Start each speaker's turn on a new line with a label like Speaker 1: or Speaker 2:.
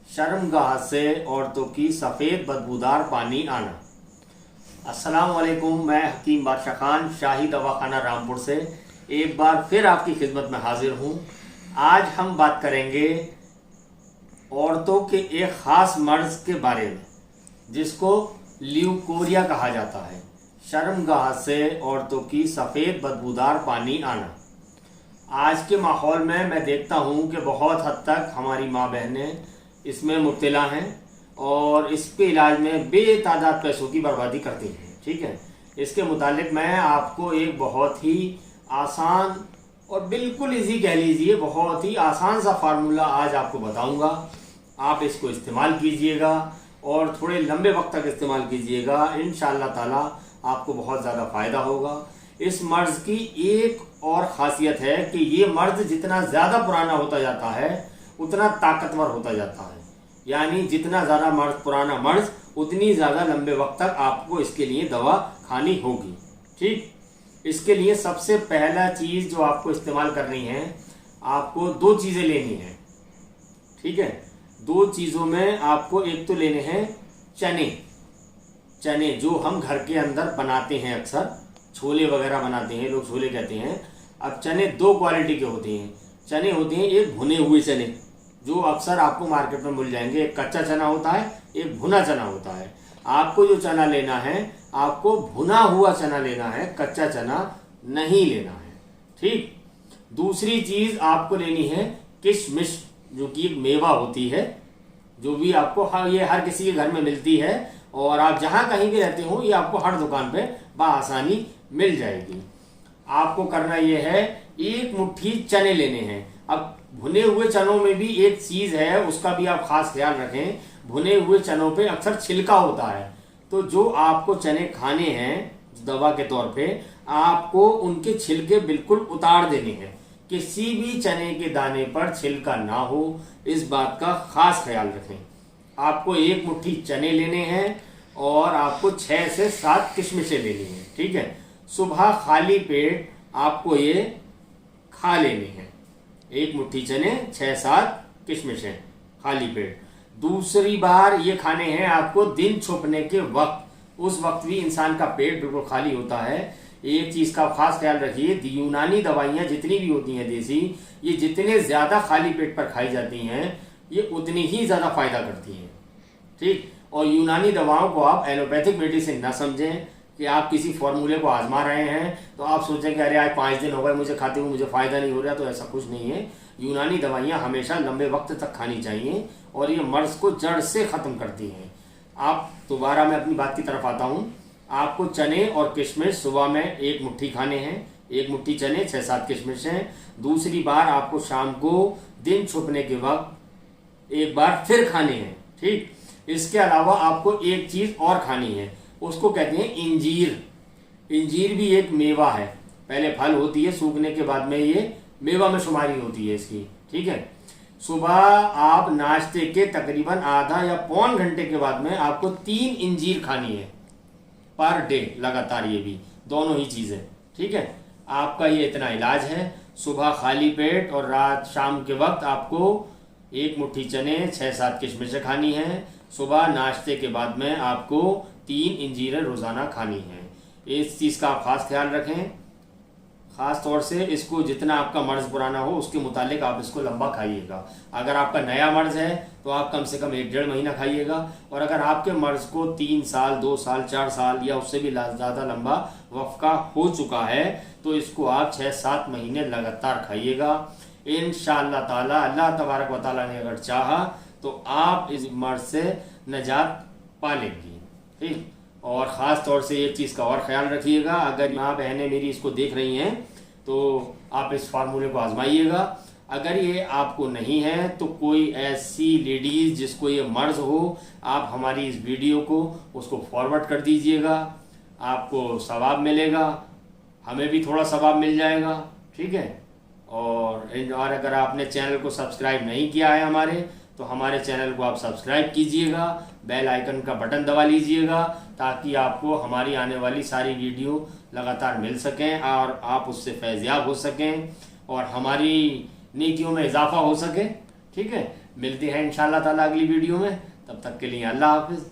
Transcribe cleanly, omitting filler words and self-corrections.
Speaker 1: शर्मगाह से औरतों की सफ़ेद बदबूदार पानी आना। अस्सलाम वालेकुम, मैं हकीम बादशाह खान शाही दवाखाना रामपुर से एक बार फिर आपकी खिदमत में हाजिर हूँ। आज हम बात करेंगे औरतों के एक ख़ास मर्ज़ के बारे में जिसको ल्यूकोरिया कहा जाता है। शर्मगाह से औरतों की सफ़ेद बदबूदार पानी आना। आज के माहौल में मैं देखता हूँ कि बहुत हद तक हमारी माँ बहनें इसमें मुब्तला हैं और इसके इलाज में बेतादाद पैसों की बर्बादी करती हैं। ठीक है, इसके मुतालिक मैं आपको एक बहुत ही आसान और बिल्कुल इजी कह लीजिए, बहुत ही आसान सा फार्मूला आज आपको बताऊंगा। आप इसको इस्तेमाल कीजिएगा और थोड़े लंबे वक्त तक इस्तेमाल कीजिएगा। इंशाअल्लाह ताला आपको बहुत ज़्यादा फ़ायदा होगा। इस मर्ज़ की एक और ख़ासियत है कि ये मर्ज़ जितना ज़्यादा पुराना होता जाता है उतना ताकतवर होता जाता है। यानी जितना ज़्यादा पुराना मर्ज़ उतनी ज़्यादा लंबे वक्त तक आपको इसके लिए दवा खानी होगी। ठीक, इसके लिए सबसे पहला चीज़ जो आपको इस्तेमाल करनी है, आपको दो चीज़ें लेनी है। ठीक है, दो चीज़ों में आपको एक तो लेने हैं चने जो हम घर के अंदर बनाते हैं, अक्सर छोले वगैरह बनाते हैं, लोग छोले कहते हैं। अब चने दो क्वालिटी के होते हैं। चने होते हैं एक भुने हुए चने जो अक्सर आपको मार्केट में मिल जाएंगे। एक कच्चा चना होता है, एक भुना चना होता है। आपको जो चना लेना है, आपको भुना हुआ चना लेना है, कच्चा चना नहीं लेना है। ठीक, दूसरी चीज आपको लेनी है किशमिश, जो कि एक मेवा होती है, जो भी आपको ये हर किसी के घर में मिलती है और आप जहां कहीं भी रहते हो ये आपको हर दुकान पे बआसानी मिल जाएगी। आपको करना यह है, एक मुट्ठी चने लेने हैं। अब भुने हुए चनों में भी एक चीज है, उसका भी आप खास ख्याल रखें। भुने हुए चनों पे अक्सर छिलका होता है, तो जो आपको चने खाने हैं दवा के तौर पे, आपको उनके छिलके बिल्कुल उतार देने हैं। किसी भी चने के दाने पर छिलका ना हो, इस बात का खास ख्याल रखें। आपको एक मुट्ठी चने लेने हैं और आपको 6 से 7 किशमिशें लेनी है। ठीक है, सुबह खाली पेट आपको ये खा लेने हैं। एक मुट्ठी चने, 6-7 किशमिशें खाली पेट। दूसरी बार ये खाने हैं आपको दिन छुपने के वक्त। उस वक्त भी इंसान का पेट बिल्कुल खाली होता है। एक चीज का खास ख्याल रखिए, यूनानी दवाइयां जितनी भी होती हैं देसी, ये जितने ज्यादा खाली पेट पर खाई जाती हैं ये उतनी ही ज्यादा फायदा करती हैं। ठीक, और यूनानी दवाओं को आप एलोपैथिक मेडिसिन ना समझें कि आप किसी फॉर्मूले को आजमा रहे हैं तो आप सोचें कि अरे आज 5 दिन हो गए मुझे खाते हुए, मुझे फायदा नहीं हो रहा। तो ऐसा कुछ नहीं है। यूनानी दवाइयां हमेशा लंबे वक्त तक खानी चाहिए और ये मर्ज को जड़ से खत्म करती हैं। आप दोबारा मैं अपनी बात की तरफ आता हूँ। आपको चने और किशमिश सुबह में एक मुट्ठी खाने हैं, एक मुट्ठी चने, 6-7 किशमिशें। दूसरी बार आपको शाम को दिन छुपने के वक्त एक बार फिर खाने हैं। ठीक, इसके अलावा आपको एक चीज और खानी है, उसको कहते हैं इंजीर। इंजीर भी एक मेवा है, पहले फल होती है, सूखने के बाद में ये मेवा में शुमारी होती है इसकी। ठीक है, सुबह आप नाश्ते के तकरीबन आधा या पौन घंटे के बाद में आपको 3 इंजीर खानी है पर डे लगातार, ये भी दोनों ही चीजें। ठीक है, आपका ये इतना इलाज है। सुबह खाली पेट और रात शाम के वक्त आपको एक मुट्ठी चने, 6-7 किशमिशें खानी है। सुबह नाश्ते के बाद में आपको 3 इंजीरें रोजाना खानी है। इस चीज का आप खास ख्याल रखें। खास तौर से इसको जितना आपका मर्ज पुराना हो उसके मुतालिक आप इसको लंबा खाइएगा। अगर आपका नया मर्ज है तो आप कम से कम 1-1.5 महीना खाइएगा, और अगर आपके मर्ज को 3 साल, 2 साल, 4 साल या उससे भी ज़्यादा लंबा वक्त का हो चुका है तो इसको आप 6-7 महीने लगातार खाइएगा। इंशाअल्लाह ताला, अल्लाह तबारक व तआला ने अगर चाहा तो आप इस मर्ज से नजात पा लेंगी। ठीक, और ख़ास तौर से एक चीज़ का और ख्याल रखिएगा, अगर माँ बहनें मेरी इसको देख रही हैं तो आप इस फार्मूले को आजमाइएगा। अगर ये आपको नहीं है तो कोई ऐसी लेडीज़ जिसको ये मर्ज हो, आप हमारी इस वीडियो को उसको फॉरवर्ड कर दीजिएगा, आपको सवाब मिलेगा, हमें भी थोड़ा सवाब मिल जाएगा। ठीक है, और अगर आपने चैनल को सब्सक्राइब नहीं किया है हमारे, तो हमारे चैनल को आप सब्सक्राइब कीजिएगा, बेल आइकन का बटन दबा लीजिएगा ताकि आपको हमारी आने वाली सारी वीडियो लगातार मिल सकें और आप उससे फैज़याब हो सकें और हमारी नेकियों में इजाफा हो सके। ठीक है, मिलते हैं इंशाल्लाह ताला अगली वीडियो में। तब तक के लिए अल्लाह हाफिज़।